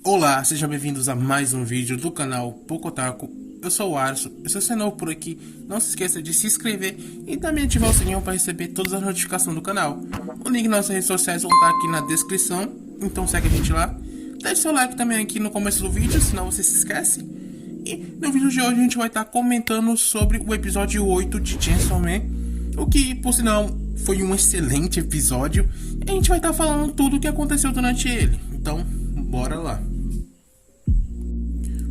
Olá, sejam bem-vindos a mais um vídeo do canal Pocotaku. Eu sou o Arson, se você é novo por aqui, não se esqueça de se inscrever e também ativar o sininho para receber todas as notificações do canal. O link nas nossas redes sociais vão estar aqui na descrição, então segue a gente lá. Deixe seu like também aqui no começo do vídeo, senão você se esquece. E no vídeo de hoje a gente vai estar comentando sobre o episódio 8 de Chainsaw Man, o que, por sinal, foi um excelente episódio. E a gente vai estar falando tudo o que aconteceu durante ele, então bora lá.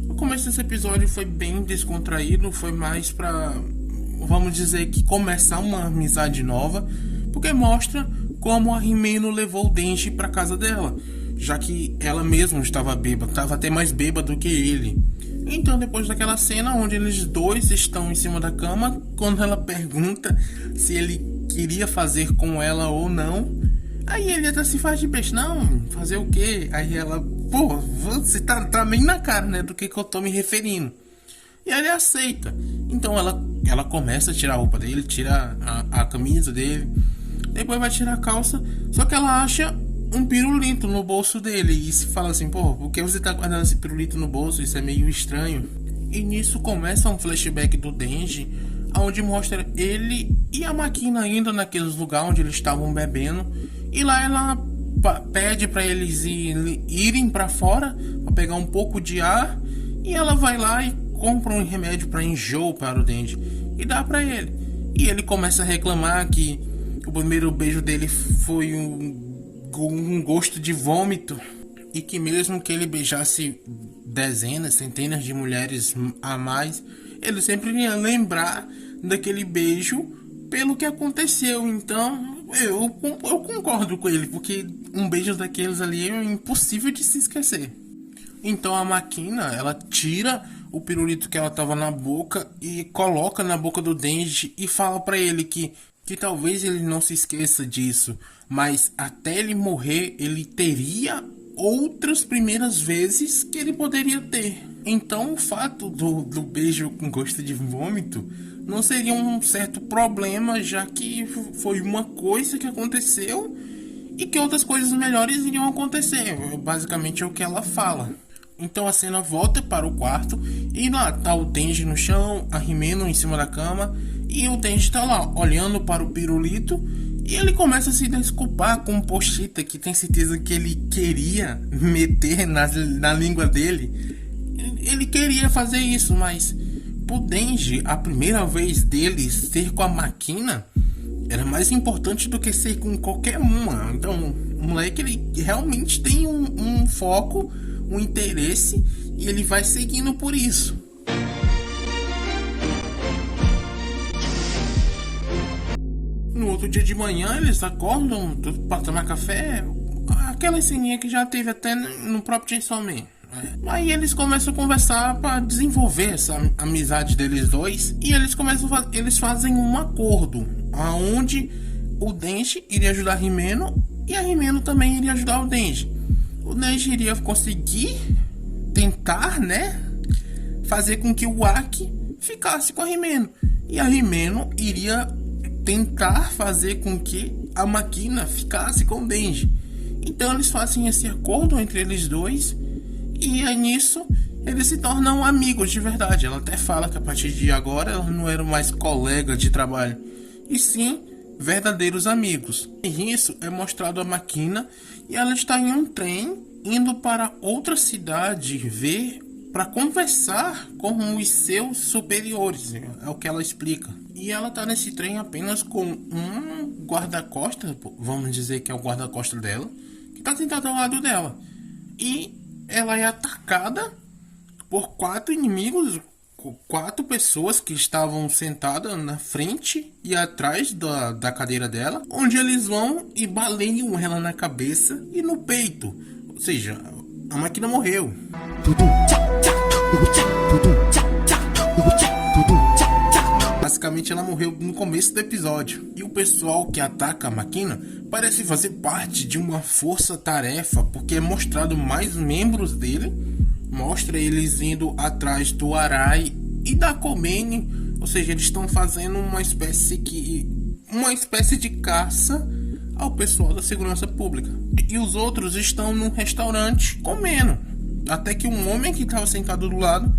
O começo desse episódio foi bem descontraído, foi mais pra, vamos dizer que começar uma amizade nova, porque mostra como a Himeno levou o Denji pra casa dela, já que ela mesma estava bêbada, estava até mais bêbada do que ele. Então, depois daquela cena onde eles dois estão em cima da cama, quando ela pergunta se ele queria fazer com ela ou não, aí ele até se faz de besta, não, fazer o quê? Aí ela, pô, você tá bem na cara, né, do que eu tô me referindo. E aí ele aceita. Então ela começa a tirar a roupa dele, tira a camisa dele, depois vai tirar a calça, só que ela acha um pirulito no bolso dele e se fala assim, pô, por que você tá guardando esse pirulito no bolso? Isso é meio estranho. E nisso começa um flashback do Denji, onde mostra ele e a Makina indo naqueles lugares onde eles estavam bebendo, e lá ela pede para eles irem para fora para pegar um pouco de ar, e ela vai lá e compra um remédio para enjoo para o Denji e dá para ele. E ele começa a reclamar que o primeiro beijo dele foi um gosto de vômito, e que mesmo que ele beijasse dezenas, centenas de mulheres a mais, ele sempre ia lembrar daquele beijo pelo que aconteceu. Então eu concordo com ele, porque um beijo daqueles ali é impossível de se esquecer. Então a Makina, ela tira o pirulito que ela tava na boca e coloca na boca do Denji e fala pra ele que talvez ele não se esqueça disso, mas até ele morrer ele teria outras primeiras vezes que ele poderia ter. Então o fato do beijo com gosto de vômito não seria um certo problema, já que foi uma coisa que aconteceu e que outras coisas melhores iriam acontecer. Basicamente é o que ela fala. Então a cena volta para o quarto e lá tá o Denji no chão, a Himeno em cima da cama, e o Denji tá lá olhando para o pirulito e ele começa a se desculpar com um pochita que tem certeza que ele queria meter na língua dele. Ele queria fazer isso, mas pro Denji, a primeira vez dele ser com a Makina era mais importante do que ser com qualquer uma. Então o moleque, ele realmente tem um foco, um interesse, e ele vai seguindo por isso. No outro dia de manhã eles acordam para tomar café, aquela ceninha que já teve até no próprio Chainsaw Man. Aí eles começam a conversar para desenvolver essa amizade deles dois, e eles fazem um acordo aonde o Denji iria ajudar a Himeno e a Himeno também iria ajudar o Denji. O Denji iria conseguir tentar, né, fazer com que o Aki ficasse com a Himeno, e a Himeno iria tentar fazer com que a Makina ficasse com o Denji. Então eles fazem esse acordo entre eles dois, e aí nisso eles se tornam amigos de verdade. Ela até fala que a partir de agora elas não eram mais colegas de trabalho, e sim verdadeiros amigos. E isso é mostrado a Makina, e ela está em um trem indo para outra cidade ver para conversar com os seus superiores, é o que ela explica. E ela tá nesse trem apenas com um guarda-costas, vamos dizer que é o guarda-costas dela, que tá sentado ao lado dela. E ela é atacada por 4 inimigos, 4 pessoas que estavam sentadas na frente e atrás da cadeira dela, onde eles vão e baleiam ela na cabeça e no peito. Ou seja, a Makina morreu. Basicamente ela morreu no começo do episódio. E o pessoal que ataca a Makina parece fazer parte de uma força-tarefa, porque é mostrado mais membros dele. Mostra eles indo atrás do Arai e da Komene. Ou seja, eles estão fazendo uma espécie de caça ao pessoal da segurança pública. E os outros estão num restaurante comendo. Até que um homem que estava sentado do lado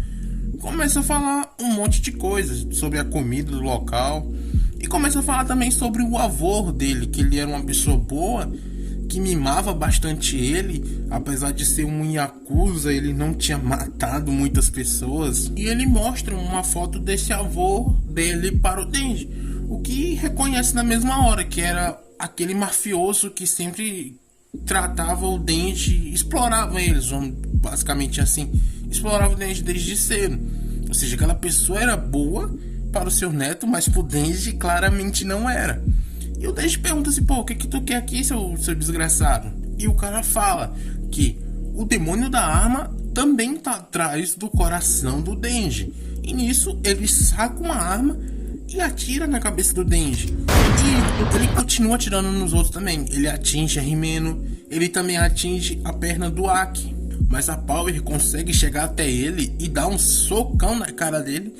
começa a falar um monte de coisas sobre a comida do local. E começa a falar também sobre o avô dele, que ele era uma pessoa boa, que mimava bastante ele, apesar de ser um yakuza, ele não tinha matado muitas pessoas. E ele mostra uma foto desse avô dele para o Denji, o que reconhece na mesma hora que era aquele mafioso que sempre tratava o Denji, explorava eles, basicamente assim, explorava o Denji desde cedo. Ou seja, aquela pessoa era boa para o seu neto, mas pro Denji claramente não era. E o Denji pergunta assim, pô, o que tu quer aqui, seu desgraçado? E o cara fala que o demônio da arma também tá atrás do coração do Denji. E nisso ele saca uma arma e atira na cabeça do Denji. E ele continua atirando nos outros também. Ele atinge a Himeno, ele também atinge a perna do Aki. Mas a Power consegue chegar até ele e dar um socão na cara dele,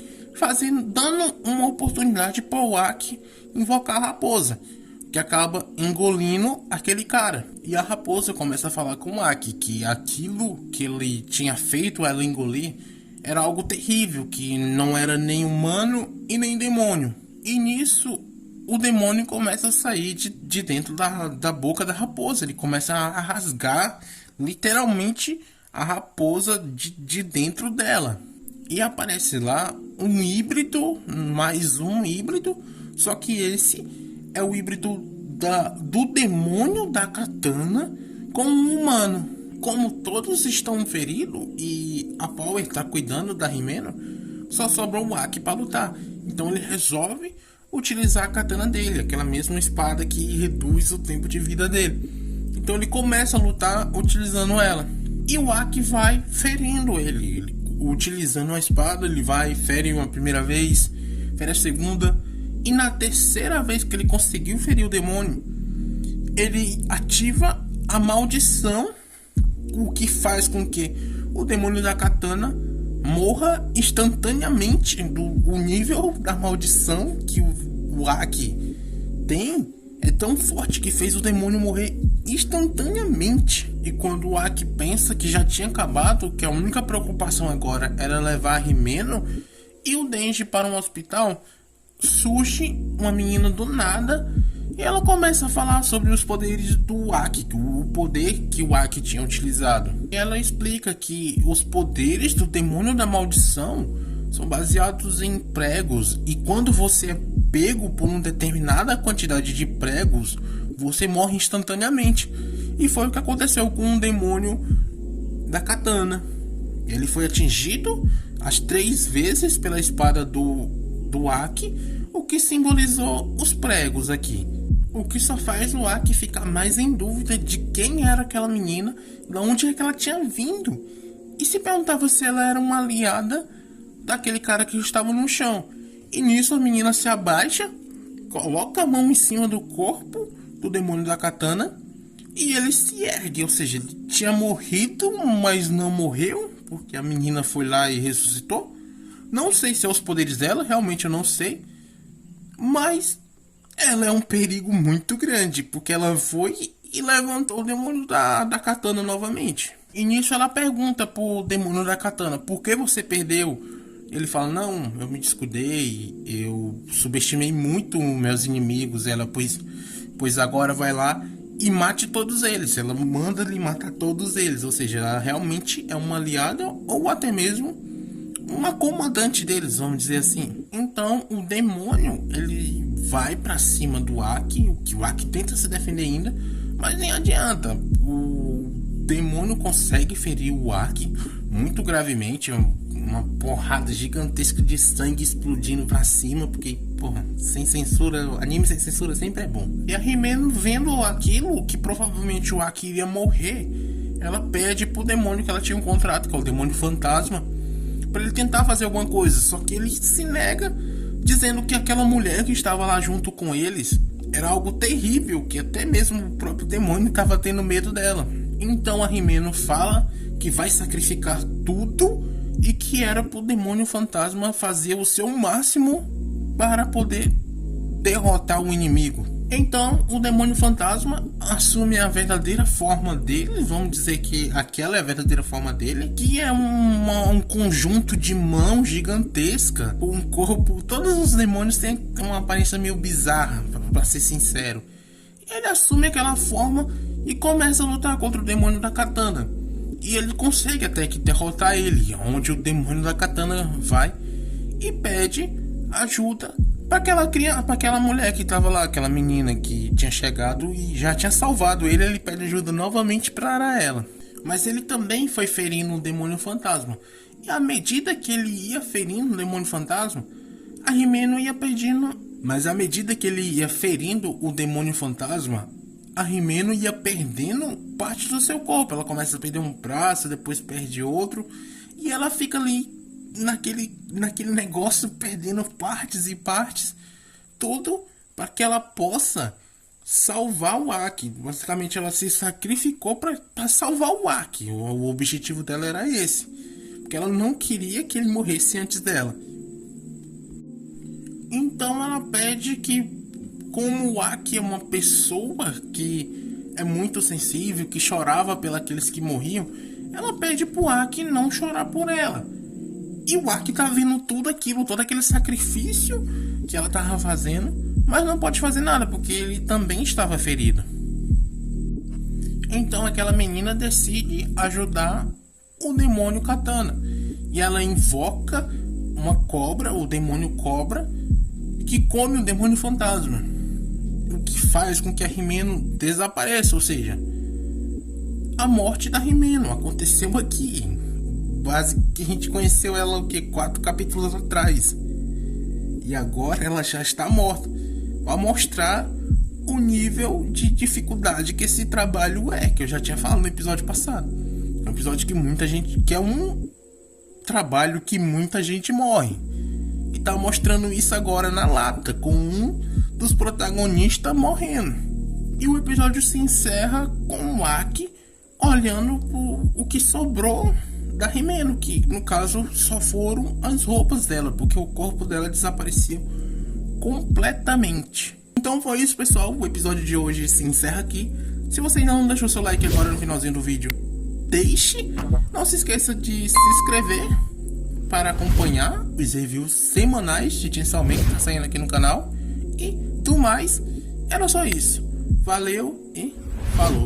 dando uma oportunidade para o Aki invocar a raposa, que acaba engolindo aquele cara. E a raposa começa a falar com o Aki que aquilo que ele tinha feito ela engolir era algo terrível, que não era nem humano e nem demônio. E nisso o demônio começa a sair de dentro da boca da raposa. Ele começa a rasgar literalmente a raposa de dentro dela. E aparece lá um híbrido, mais um híbrido, só que esse é o híbrido do demônio da katana com um humano. Como todos estão feridos e a Power está cuidando da Himeno, só sobra o Aki para lutar. Então ele resolve utilizar a katana dele, aquela mesma espada que reduz o tempo de vida dele. Então ele começa a lutar utilizando ela. E o Aki vai ferindo ele utilizando a espada, ele vai, fere uma primeira vez, fere a segunda. E na terceira vez que ele conseguiu ferir o demônio, ele ativa a maldição, o que faz com que o demônio da katana morra instantaneamente. O nível da maldição que o Aki tem é tão forte que fez o demônio morrer instantaneamente. E quando o Aki pensa que já tinha acabado, que a única preocupação agora era levar a Himeno e o Denji para um hospital, surge uma menina do nada e ela começa a falar sobre os poderes do Aki, o poder que o Aki tinha utilizado. E ela explica que os poderes do demônio da maldição são baseados em pregos, e quando você é pego por uma determinada quantidade de pregos, você morre instantaneamente. E foi o que aconteceu com o demônio da katana. Ele foi atingido as 3 vezes pela espada do Aki, o que simbolizou os pregos aqui. O que só faz o Aki ficar mais em dúvida de quem era aquela menina, de onde é que ela tinha vindo, e se perguntava se ela era uma aliada daquele cara que estava no chão. E nisso a menina se abaixa, coloca a mão em cima do corpo do demônio da katana e ele se ergue. Ou seja, ele tinha morrido, mas não morreu, porque a menina foi lá e ressuscitou. Não sei se é os poderes dela, realmente eu não sei, mas ela é um perigo muito grande, porque ela foi e levantou o demônio da katana novamente. E nisso ela pergunta pro demônio da katana: por que você perdeu? Ele fala: não, eu me descuidei, eu subestimei muito meus inimigos. Ela, pois agora vai lá e mate todos eles. Ela manda ele matar todos eles, ou seja, ela realmente é uma aliada ou até mesmo uma comandante deles, vamos dizer assim. Então o demônio, ele vai pra cima do Aki, o Aki tenta se defender ainda, mas nem adianta. O demônio consegue ferir o Aki muito gravemente, uma porrada gigantesca de sangue explodindo pra cima, porque, porra, sem censura, anime sem censura sempre é bom. E a Himeno, vendo aquilo, que provavelmente o Aki iria morrer, ela pede pro demônio que ela tinha um contrato, que é o demônio fantasma, pra ele tentar fazer alguma coisa. Só que ele se nega, dizendo que aquela mulher que estava lá junto com eles era algo terrível, que até mesmo o próprio demônio estava tendo medo dela. Então a Himeno fala que vai sacrificar tudo e que era pro demônio fantasma fazer o seu máximo para poder derrotar o inimigo. Então o demônio fantasma assume a verdadeira forma dele, vamos dizer que aquela é a verdadeira forma dele, que é um conjunto de mãos gigantesca, um corpo. Todos os demônios têm uma aparência meio bizarra, pra ser sincero. Ele assume aquela forma e começa a lutar contra o demônio da katana. E ele consegue até que derrotar ele, onde o demônio da katana vai e pede ajuda para aquela mulher que tava lá, aquela menina que tinha chegado e já tinha salvado ele. Ele pede ajuda novamente para ela. Mas ele também foi ferindo o demônio fantasma. E à medida que ele ia ferindo o demônio fantasma, a Himeno ia perdendo. Mas à medida que ele ia ferindo o demônio fantasma, a Himeno ia perdendo parte do seu corpo. Ela começa a perder um braço, depois perde outro. E ela fica ali naquele negócio, perdendo partes e partes. Tudo para que ela possa salvar o Aki. Basicamente ela se sacrificou para salvar o Aki. O objetivo dela era esse. Porque ela não queria que ele morresse antes dela. Então ela pede que, como o Aki é uma pessoa que é muito sensível, que chorava pelos que morriam, ela pede pro Aki não chorar por ela. E o Aki tá vendo tudo aquilo, todo aquele sacrifício que ela tava fazendo, mas não pode fazer nada, porque ele também estava ferido. Então aquela menina decide ajudar o demônio katana. E ela invoca uma cobra, o demônio cobra, que come o demônio fantasma, o que faz com que a Himeno desapareça. Ou seja, a morte da Himeno aconteceu aqui. Base que a gente conheceu ela 4 capítulos atrás, e agora ela já está morta, para mostrar o nível de dificuldade que esse trabalho é, que eu já tinha falado no episódio passado. É um episódio que muita gente, que é um trabalho que muita gente morre. E tá mostrando isso agora na lata, com um dos protagonistas morrendo. E o episódio se encerra com o Aki olhando o que sobrou da Himeno, que no caso só foram as roupas dela, porque o corpo dela desapareceu completamente. Então foi isso, pessoal. O episódio de hoje se encerra aqui. Se você ainda não deixou seu like agora no finalzinho do vídeo, deixe. Não se esqueça de se inscrever para acompanhar os reviews semanais de Chainsaw Man que tá saindo aqui no canal. E do mais, era só isso. Valeu e falou.